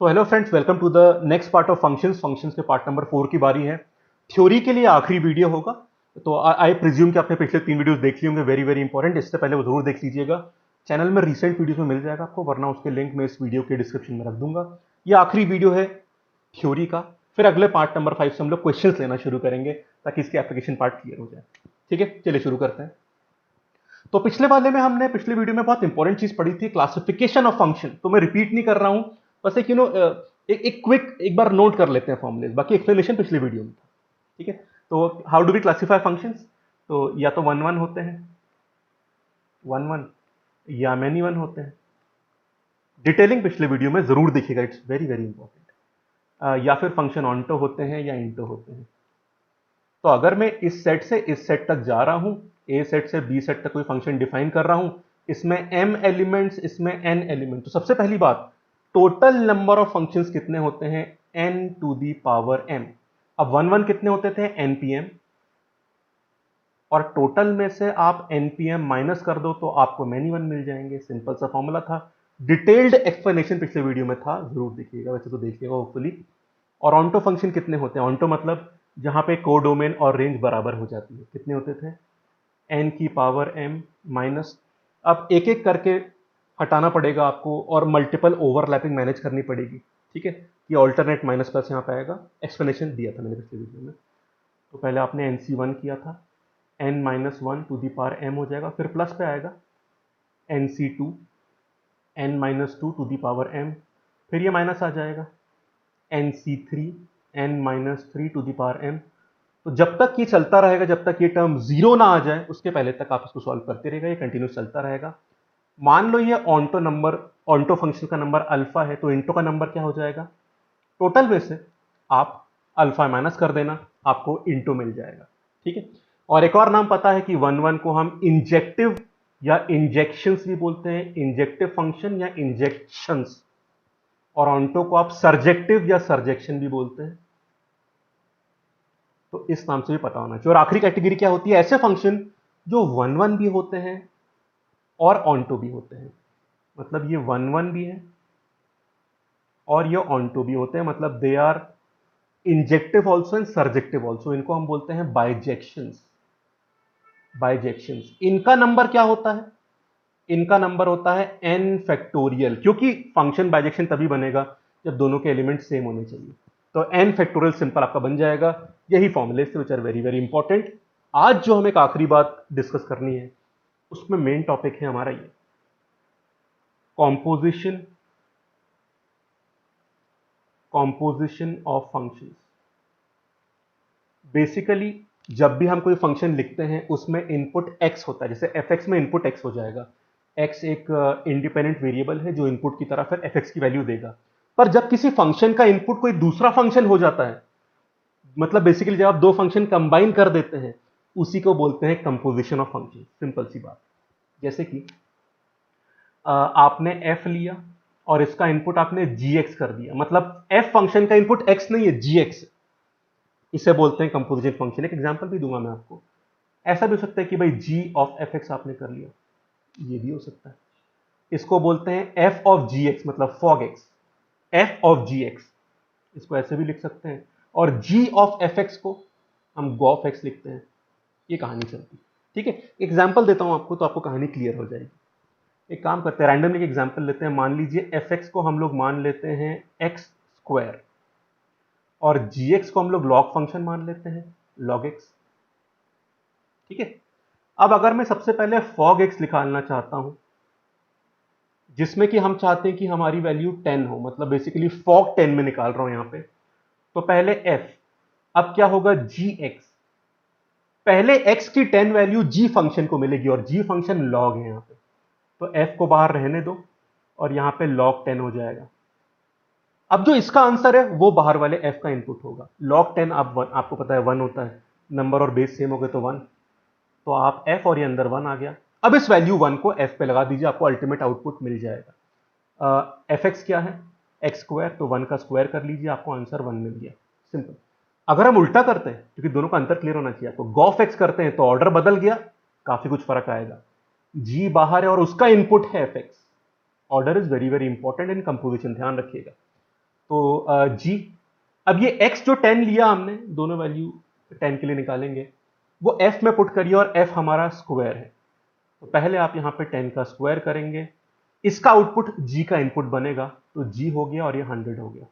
So hello friends, welcome to the next part of functions के part number 4 की बारी है। थ्योरी के लिए आखिरी वीडियो होगा। तो आई प्रिज्यूम कि आपने पिछले 3 वीडियोस देख लिए होंगे, वेरी वेरी इंपॉर्टेंट। इससे पहले वो जरूर देख लीजिएगा। चैनल में रिसेंट वीडियोस में मिल जाएगा आपको, वरना उसके लिंक मैं इस वीडियो के डिस्क्रिप्शन में रख दूंगा। ये आखिरी वीडियो है थ्योरी का। फिर अगले पार्ट नंबर 5 से हम लोग क्वेश्चंस लेना शुरू करेंगे, ताकि इसके एप्लीकेशन पार्ट क्लियर हो जाए। ठीक है, चलिए शुरू करते हैं। तो पिछले वाले में हमने पिछले वीडियो में बहुत इंपॉर्टेंट चीज पढ़ी थी, क्लासिफिकेशन ऑफ फंक्शन। तो मैं रिपीट नहीं कर रहा हूं, बस एक एक क्विक एक बार नोट कर लेते हैं फॉर्मूले, बाकी एक्सप्लेनेशन पिछले वीडियो में था। ठीक है, तो how do we classify functions? तो या तो वन वन होते हैं, वन वन, या मैनी वन होते हैं। डिटेलिंग पिछले वीडियो में जरूर देखिएगा, इट्स वेरी वेरी इंपॉर्टेंट। या फिर फंक्शन ऑनटो होते हैं या इंटो होते हैं। तो अगर मैं इस सेट से इस सेट तक जा रहा हूं, ए सेट से बी सेट तक कोई फंक्शन डिफाइन कर रहा हूं, इसमें m एलिमेंट्स, इसमें n एलिमेंट, तो सबसे पहली बात, टोटल नंबर ऑफ फंक्शंस कितने होते हैं? n to the power m। अब वन वन कितने होते थे? npm। और टोटल में से आप npm माइनस कर दो तो आपको मैनी वन मिल जाएंगे। सिंपल सा फॉर्मूला था। डिटेल्ड एक्सप्लेनेशन पिछले वीडियो में था, जरूर देखिएगा, वैसे तो देखिएगा होपफुली। और ऑन्टो फंक्शन कितने होते हैं? ऑन्टो मतलब जहां पे कोडोमेन और रेंज बराबर हो जाती है। कितने होते थे? n की पावर m माइनस। अब एक एक करके हटाना पड़ेगा आपको, और मल्टीपल ओवरलैपिंग मैनेज करनी पड़ेगी। ठीक है, ये ऑल्टरनेट माइनस प्लस यहाँ पे आएगा। एक्सप्लेनेशन दिया था मैंने पिछले वीडियो में। तो पहले आपने nc1 किया था, n minus one to the power m हो जाएगा, फिर प्लस पे आएगा nc2, n minus two to the power m, फिर ये माइनस आ जाएगा nc3, n minus three to the power m। तो जब तक ये चलता रहेगा, जब तक ये टर्म जीरो ना आ जाए, उसके पहले तक आप इसको सॉल्व करते रहेगा, ये कंटिन्यूस चलता रहेगा। मान लो ये ऑन्टो नंबर, ऑन्टो फंक्शन का नंबर अल्फा है, तो इंटो का नंबर क्या हो जाएगा? टोटल में से आप अल्फा माइनस कर देना, आपको इंटो मिल जाएगा। ठीक है, और एक और नाम पता है कि वन वन को हम इंजेक्टिव या इंजेक्शंस भी बोलते हैं, इंजेक्टिव फंक्शन या इंजेक्शंस। और ऑन्टो को आप सर्जेक्टिव या सर्जेक्शन भी बोलते हैं। तो इस नाम से भी पता होना चाहिए। और आखिरी कैटेगरी क्या होती है? ऐसे फंक्शन जो वन वन भी होते हैं और ऑन्टो भी होते हैं। मतलब ये वन वन भी है और ये ऑन्टो भी होते हैं, मतलब they are injective also and surjective also. इनको हम बोलते हैं बाइजेक्शंस। बाइजेक्शंस, इनका नंबर क्या होता है? इनका नंबर होता है n फैक्टोरियल, क्योंकि फंक्शन बाइजेक्शन तभी बनेगा जब दोनों के एलिमेंट सेम होने चाहिए। तो n फैक्टोरियल सिंपल आपका बन जाएगा। यही फॉर्मूले थे which are very very important. आज जो हमें एक आखिरी बात डिस्कस करनी है, उसमें मेन टॉपिक है हमारा ये composition, composition of functions. Basically जब भी हम कोई फंक्शन लिखते हैं, उसमें इनपुट x होता है। जैसे fx में इनपुट x हो जाएगा। x एक इंडिपेंडेंट वेरिएबल है जो इनपुट की तरह फिर fx की वैल्यू देगा। पर जब किसी फंक्शन का इनपुट कोई दूसरा फंक्शन हो जाता है, मतलब बेसिकली जब आप दो फंक्शन कंबाइन कर देते हैं, उसी को बोलते हैं कंपोजिशन ऑफ फंक्शन। सिंपल सी बात। जैसे कि आपने f लिया और इसका इनपुट आपने gx कर दिया, मतलब f फंक्शन का इनपुट x नहीं है, gx। इसे बोलते हैं कंपोजिशन फंक्शन। एक एग्जांपल भी दूंगा मैं आपको। ऐसा भी हो सकता है कि भाई g ऑफ fx आपने कर लिया, ये भी हो सकता है। इसको बोलते हैं f ऑफ gx, मतलब fog x, f of gx। इसको ऐसे भी लिख सकते हैं। और g ऑफ fx को हम gOf x लिखते हैं। ये कहानी चलती है। ठीक है, एग्जाम्पल देता हूं आपको, तो आपको कहानी क्लियर हो जाएगी। एक काम करते हैं, रैंडमली एक एग्जाम्पल लेते हैं। मान लीजिए fx को हम लोग मान लेते हैं x स्क्वायर, और gx को हम लोग लॉग फंक्शन मान लेते हैं, log x। ठीक है, अब अगर मैं सबसे पहले fog x निकालना चाहता हूं, जिसमें कि हम चाहते हैं कि हमारी वैल्यू 10 हो, मतलब बेसिकली fog 10 में निकाल रहा हूं यहां पे। तो पहले f, अब क्या होगा? gx। पहले x की 10 वैल्यू g फंक्शन को मिलेगी, और g फंक्शन log है यहां पे। तो f को बाहर रहने दो, और यहां पे log 10 हो जाएगा। अब जो इसका आंसर है वो बाहर वाले f का इनपुट होगा। log 10 आपको पता है 1 होता है, नंबर और बेस सेम हो गए तो 1। तो आप f और ये अंदर 1 आ गया। अब इस वैल्यू 1 को f पे लगा दीजिए, आपको अल्टीमेट आउटपुट मिल जाएगा। fx क्या है? x स्क्वायर, तो 1 का स्क्वायर कर लीजिए, आपको आंसर 1 मिल गया। सिंपल। अगर हम उल्टा करते हैं, क्योंकि दोनों का अंतर क्लियर होना चाहिए आपको, गॉफ एक्स करते हैं तो ऑर्डर बदल गया, काफी कुछ फर्क आएगा। g बाहर है और उसका इनपुट है fx। Order is very very important in composition, ध्यान रखिएगा। तो जी, अब ये x जो 10 लिया हमने, दोनों वैल्यू 10 के लिए निकालेंगे, वो f में पुट करिए और f हमारा स्क्वायर है। तो पहले आप यहां पे 10 का स्क्वायर करेंगे, इसका आउटपुट g का इनपुट बनेगा, तो g हो गया और ये 100 हो गया।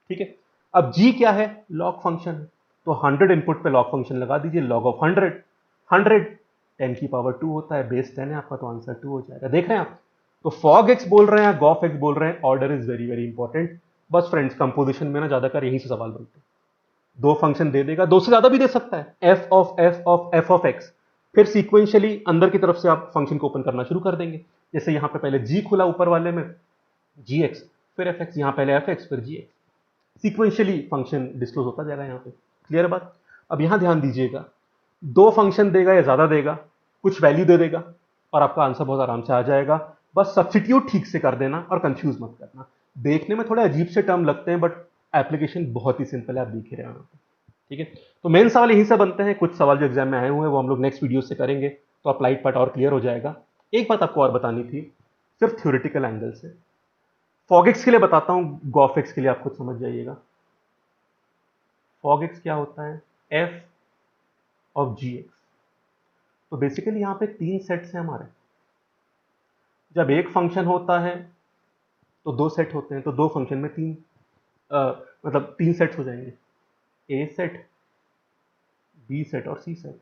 ठीक है, अब g क्या है? लॉग फंक्शन है, तो 100 इनपुट पे लॉग फंक्शन लगा दीजिए, लॉग ऑफ 100, 100 10 की पावर 2 होता है, बेस 10 है आपका, तो आंसर 2 हो जाएगा। देख रहे हैं आप, तो फॉग एक्स बोल रहे हैं, गॉफ एक्स बोल रहे हैं, order is very very important. बस फ्रेंड्स, कंपोजिशन में ना ज्यादातर यहीं से सवाल बनते हैं। दो फंक्शन दे देगा, दो से ज्यादा भी दे सकता है, एफ ऑफ एक्स, फिर सीक्वेंशियली अंदर की तरफ से आप फंक्शन को ओपन करना शुरू कर देंगे। जैसे यहां पे पहले जी खुला ऊपर वाले में, जी एक्स, फिर एफ एक्स, यहां पहले एफ एक्स फिर जी एक्स, सीक्वेंशियली फंक्शन डिस्क्लोज होता जाएगा यहां पे। क्लियर बात? अब यहां ध्यान दीजिएगा, दो फंक्शन देगा या ज्यादा देगा, कुछ वैल्यू दे देगा और आपका आंसर बहुत आराम से आ जाएगा। बस सब्स्टिट्यूट ठीक से कर देना और कंफ्यूज मत करना। देखने में थोड़े अजीब से टर्म लगते हैं, बट एप्लीकेशन बहुत ही सिंपल है, आप देख ही रहे हो। ठीक है, तो मेन सवाल यहीं से बनते हैं। कुछ सवाल जो एग्जाम में आए हुए हैं वो हम लोग नेक्स्ट वीडियो से करेंगे, तो अप्लाइड पार्ट और क्लियर हो जाएगा। एक बात आपको और बतानी थी, सिर्फ थ्योरेटिकल एंगल से। फॉगिक्स के लिए बताता हूं, गॉफिक्स के लिए आप खुद समझ जाइएगा। फॉगिक्स क्या होता है? F of G X. तो बेसिकली यहां पे तीन सेट्स हैं हमारे। जब एक फंक्शन होता है तो दो सेट होते हैं, तो दो फंक्शन में तीन मतलब तीन सेट्स हो जाएंगे, ए सेट, बी सेट और सी सेट।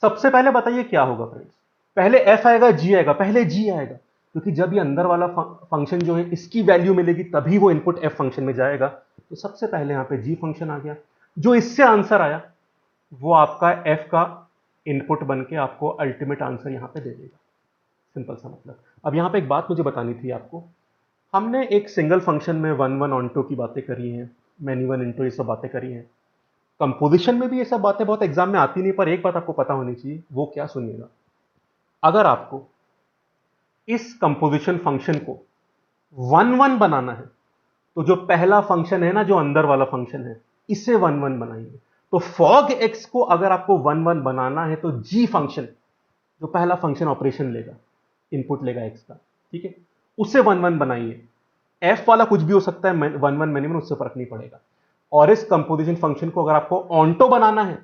सबसे पहले बताइए क्या होगा फ्रेंड्स? पहले एफ आएगा, जी आएगा? पहले जी आएगा, क्योंकि जब ये अंदर वाला फंक्शन जो है इसकी वैल्यू मिलेगी तभी वो इनपुट एफ फंक्शन में जाएगा। तो सबसे पहले यहां पे जी फंक्शन आ गया, जो इससे आंसर आया वो आपका एफ का इनपुट बन के आपको अल्टीमेट आंसर यहां पे दे देगा। सिंपल सा मतलब। अब यहां पे एक बात मुझे बतानी थी आपको, हमने एक सिंगल फंक्शन में वन वन ऑन्टो की बातें करी हैं, मैनी वन इंटो, ये सब बातें करी हैं। कंपोजिशन में भी ये सब बातें बहुत एग्जाम में आती नहीं, पर एक बात आपको पता होनी चाहिए, वो क्या? सुनिएगा, अगर आपको इस कंपोजिशन फंक्शन को वन वन बनाना है, तो जो पहला फंक्शन है ना, जो अंदर वाला फंक्शन है, इसे वन वन बनाइए। तो फॉग एक्स को अगर आपको वन वन बनाना है, तो जी फंक्शन, जो पहला फंक्शन ऑपरेशन लेगा, इनपुट लेगा एक्स का, ठीक है, उसे वन वन बनाइए। एफ वाला कुछ भी हो सकता है, वन वन मिनिमम, उससे फर्क नहीं पड़ेगा। और इस कंपोजिशन फंक्शन को अगर आपको ऑन्टो बनाना है,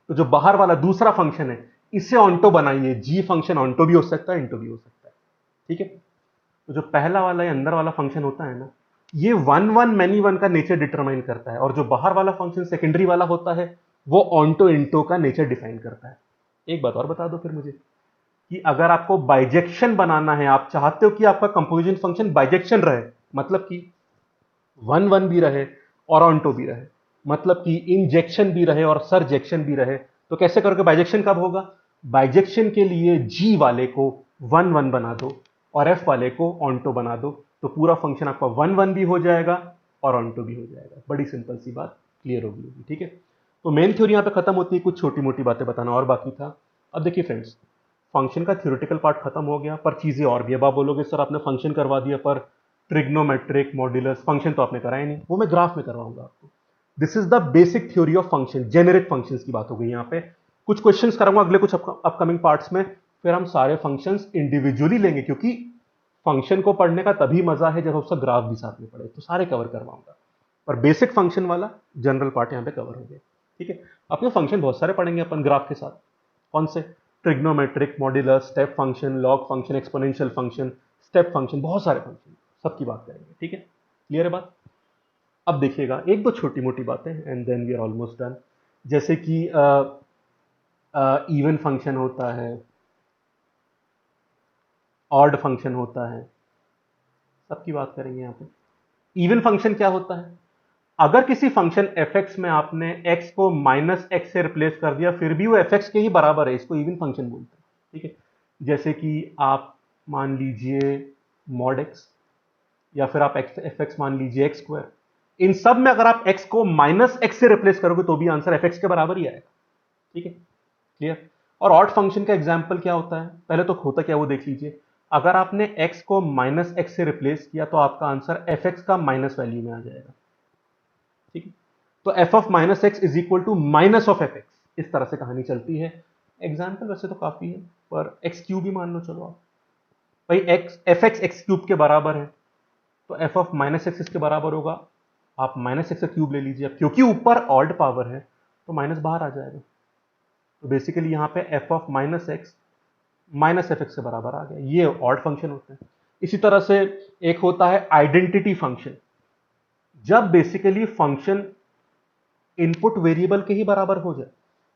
तो जो बाहर वाला दूसरा फंक्शन है, इसे ऑन्टो बनाइए। जी फंक्शन ऑन्टो भी हो सकता है, इंटो भी हो सकता है। ठीक है, तो जो पहला वाला या अंदर वाला फंक्शन होता है ना, ये वन वन मैनी वन का नेचर डिटरमाइन करता है, और जो बाहर वाला फंक्शन सेकेंडरी वाला होता है, वो ऑन्टो इंटो का नेचर डिफाइन करता है। एक बात और बता दो फिर मुझे, कि अगर आपको बाइजेक्शन बनाना है, आप चाहते हो कि आपका कंपोजिशन फंक्शन बाइजेक्शन रहे, मतलब कि वन वन भी रहे और ऑन्टो भी रहे, मतलब कि इंजेक्शन भी रहे और सरजेक्शन भी रहे, तो कैसे करोगे? बाइजेक्शन कब होगा? बाइजेक्शन के लिए जी वाले को वन वन बना दो और एफ वाले को ऑन्टो बना दो, तो पूरा फंक्शन आपका वन वन भी हो जाएगा और ऑन्टो भी हो जाएगा। बड़ी सिंपल सी बात क्लियर होगी। ठीक है, तो मेन थ्योरी यहां पे खत्म होती है, कुछ छोटी मोटी बातें बताना और बाकी था। अब देखिए फ्रेंड्स, फंक्शन का थ्योरेटिकल पार्ट खत्म हो गया, पर चीजें और भी। अब आप बोलोगे सर आपने फंक्शन करवा दिया, पर ट्रिग्नोमेट्रिक मॉड्यूलस फंक्शन तो आपने कराया नहीं, वो मैं ग्राफ में करवाऊंगा आपको। This is the basic theory of function, generic functions की बात हो गई यहाँ पे। कुछ क्वेश्चंस कराऊंगा अगले कुछ अपकमिंग पार्ट्स में, फिर हम सारे फंक्शंस इंडिविजुअली लेंगे, क्योंकि फंक्शन को पढ़ने का तभी मजा है जब उसका ग्राफ भी साथ में पढ़े, तो सारे कवर करवाऊंगा। पर बेसिक फंक्शन वाला जनरल पार्ट यहाँ पे कवर हो गया। ठीक है, अपने फंक्शन बहुत सारे पढ़ेंगे अपन ग्राफ के साथ। कौन से? Trigonometric, modulus, step function, log function, exponential function, step function, बहुत सारे फंक्शन, सबकी बात करेंगे। ठीक है, क्लियर है बात? अब देखिएगा, एक दो छोटी मोटी बातें and then we are almost done. जैसे कि इवन फंक्शन होता है, ऑड फंक्शन होता है, सबकी बात करेंगे यहाँ पे। इवन फंक्शन क्या होता है? अगर किसी फंक्शन एफ एक्स में आपने एक्स को माइनस एक्स से रिप्लेस कर दिया, फिर भी वो एफ एक्स के ही बराबर है, इसको इवन फंक्शन बोलते हैं। ठीक है, जैसे कि आप मान लीजिए मॉड एक्स, या फिर आप एफ एक्स मान लीजिए एक्स स्क्वायर, इन सब में अगर आप एक्स को माइनस एक्स से रिप्लेस करोगे तो भी आंसर एफ एक्स के बराबर ही आएगा। ठीक है, क्लियर? और ऑड फंक्शन का एग्जाम्पल क्या होता है? पहले तो होता क्या वो देख लीजिए। अगर आपने एक्स को माइनस एक्स से रिप्लेस किया, तो आपका आंसर एफ एक्स का माइनस वैल्यू में आ जाएगा। ठीक है, तो F of minus X is equal to minus of F X, इस तरह से कहानी चलती है। एग्जाम्पल वैसे तो काफी है, पर एक्स क्यूब ही मान लो, चलो आप, भाई x F x x cube के बराबर है, तो एफ ऑफ माइनस एक्स इसके बराबर होगा, आप माइनस एक्स का क्यूब ले लीजिए, क्योंकि ऊपर ऑड पावर है तो माइनस बाहर आ जाएगा। तो बेसिकली यहाँ पे F of minus x minus F x के बराबर आ गया। ये ऑड फंक्शन होते हैं। इसी तरह से एक होता है आइडेंटिटी फंक्शन, जब बेसिकली फंक्शन इनपुट वेरिएबल के ही बराबर हो जाए,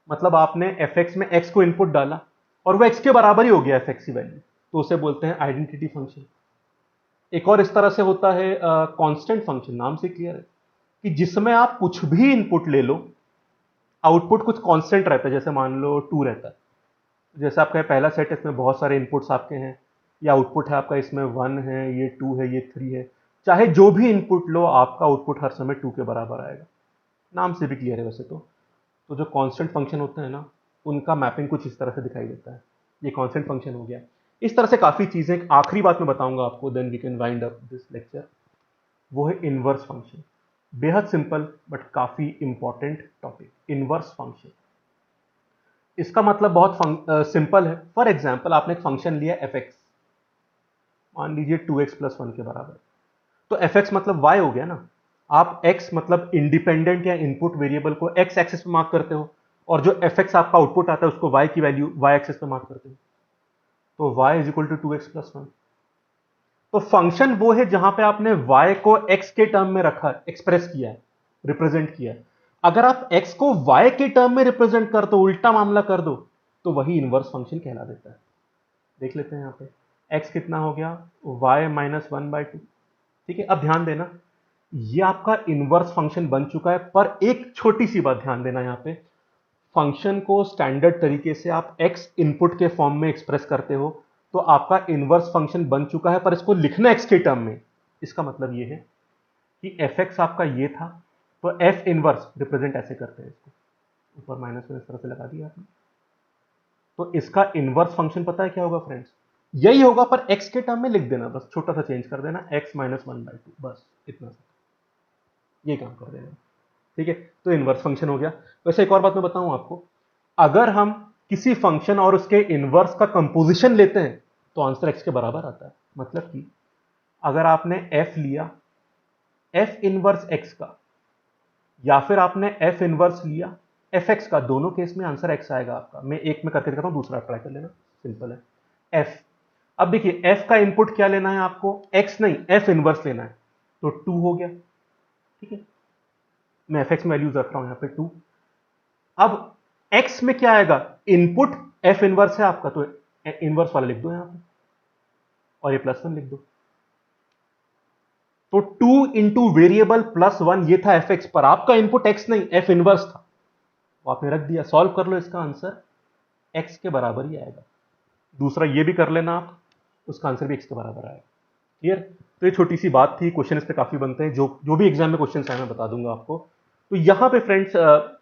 मतलब आपने एफ एक्स में एक्स को इनपुट डाला और वो एक्स के बराबर ही हो गया एफ एक्स की वैल्यू, तो उसे बोलते हैं आइडेंटिटी फंक्शन। एक और इस तरह से होता है कांस्टेंट फंक्शन, नाम से क्लियर है कि जिसमें आप कुछ भी इनपुट ले लो, आउटपुट कुछ कांस्टेंट रहता है, जैसे मान लो 2 रहता है। जैसे आपका पहला सेट है, इसमें बहुत सारे इनपुट्स आपके हैं, या आउटपुट है आपका इसमें 1 है, ये 2 है, ये 3 है, चाहे जो भी इनपुट लो आपका आउटपुट हर समय 2 के बराबर आएगा। नाम से भी क्लियर है वैसे तो जो कांस्टेंट फंक्शन होते हैं ना, उनका मैपिंग कुछ इस तरह से दिखाई देता है। ये कांस्टेंट फंक्शन हो गया। इस तरह से काफ़ी चीज़ें। आखिरी बात मैं बताऊंगा आपको, then we can wind up this lecture, वो है इनवर्स फंक्शन। बेहद सिंपल बट काफ़ी इंपॉर्टेंट टॉपिक, इनवर्स फंक्शन। इसका मतलब बहुत सिंपल है। फॉर एग्जाम्पल आपने एक फंक्शन लिया एफ एक्स, मान लीजिए 2x + 1 के बराबर, तो एफ एक्स मतलब y हो गया ना। आप x मतलब इंडिपेंडेंट या इनपुट वेरिएबल को x एक्सिस पे मार्क करते हो, और जो एफ एक्स आपका आउटपुट आता है उसको y की वैल्यू y एक्सिस पे मार्क करते हो, तो y = 2x + 1। तो फंक्शन वो है जहां पे आपने y को x के टर्म में रखा, एक्सप्रेस किया है, रिप्रेजेंट किया है। अगर आप x को y के टर्म में रिप्रेजेंट कर दो, उल्टा मामला कर दो, तो वही इनवर्स फंक्शन कहला देता है। देख लेते हैं यहाँ पे x कितना हो गया, y - 1/2। ठीक है, अब ध्यान देना, ये आपका इनवर्स फंक्शन बन चुका है। पर एक छोटी सी बात ध्यान देना, यहाँ पे फंक्शन को स्टैंडर्ड तरीके से आप x इनपुट के फॉर्म में एक्सप्रेस करते हो, तो आपका इनवर्स फंक्शन बन चुका है, पर इसको लिखना x के टर्म में। इसका मतलब ये है कि एफ एक्स आपका ये था, तो एफ इनवर्स रिप्रेजेंट ऐसे करते हैं इसको, ऊपर माइनस में इस तरह से लगा दिया आपने। तो इसका इनवर्स फंक्शन पता है क्या होगा फ्रेंड्स, यही होगा, पर x के टर्म में लिख देना, बस छोटा सा चेंज कर देना, x - 1/2, बस इतना सा, ये काम कर देना। ठीक है, तो इनवर्स फंक्शन हो गया। वैसे एक और बात मैं बताऊं आपको, अगर हम किसी फंक्शन और उसके इनवर्स का कंपोजिशन लेते हैं तो आंसर x के बराबर आता है। मतलब कि अगर आपने f लिया, f इनवर्स x का, या फिर आपने f इनवर्स लिया एफ एक्स का, दोनों केस में आंसर x आएगा आपका। मैं एक में करके दिखाता हूं, दूसरा ट्राई कर लेना, सिंपल है। f, अब देखिए f का इनपुट क्या लेना है आपको, x नहीं, f इनवर्स लेना है, तो 2 हो गया। ठीक है, मैं fx में वैल्यूज रख रहा हूं यहाँ पे 2। अब x में क्या आएगा, इनपुट f इनवर्स है आपका, तो इनवर्स वाला लिख दो यहाँ पे, और ये +1 लिख दो। तो 2 इंटू वेरिएबल +1, ये था fx, पर आपका इनपुट x नहीं, f इनवर्स था, वो आपने रख दिया। सॉल्व कर लो, इसका आंसर x के बराबर ही आएगा। दूसरा ये भी कर लेना आप, उसका आंसर भी x के बराबर आएगा। क्लियर। तो ये छोटी सी बात थी, क्वेश्चन इस पे काफी बनते हैं, जो भी एग्जाम में क्वेश्चन आए मैं बता दूंगा आपको। तो यहाँ पे फ्रेंड्स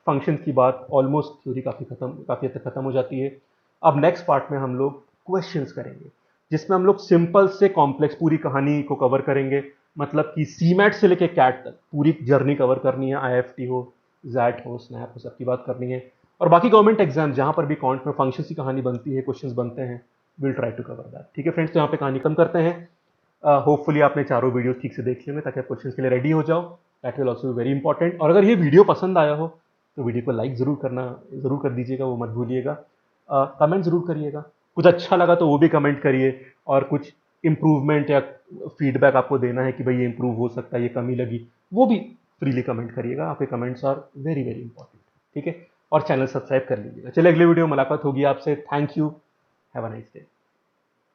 फंक्शन की बात ऑलमोस्ट थ्योरी काफी हद तक खत्म हो जाती है। अब नेक्स्ट पार्ट में हम लोग क्वेश्चंस करेंगे, जिसमें हम लोग सिंपल से कॉम्प्लेक्स पूरी कहानी को कवर करेंगे। मतलब कि सीमैट से लेके कैट तक पूरी जर्नी कवर करनी है, IFT हो, जैट हो, स्नैप हो, सबकी बात करनी है। और बाकी गवर्नमेंट एग्जाम जहां पर भी कॉन्ट में फंक्शन की कहानी बनती है, क्वेश्चंस बनते हैं, will try to cover that. ठीक है फ्रेंड्स, तो यहाँ पे कहानी कम करते हैं। होपफुली आपने चारों वीडियो ठीक से देख लेंगे, ताकि आप क्वेश्चंस के लिए रेडी हो जाओ। That will also be very important. और अगर ये वीडियो पसंद आया हो तो वीडियो को लाइक जरूर कर दीजिएगा, वो मत भूलिएगा। कमेंट जरूर करिएगा, कुछ अच्छा लगा तो वो भी कमेंट करिए, और कुछ इंप्रूवमेंट या फीडबैक आपको देना है कि भाई ये इंप्रूव हो सकता है, ये कमी लगी, वो भी फ्रीली कमेंट करिएगा। आपके comments are very very important. ठीक है, और चैनल सब्सक्राइब कर लीजिएगा। चलिए अगले वीडियो में मुलाकात होगी आपसे। Thank you, have a nice day.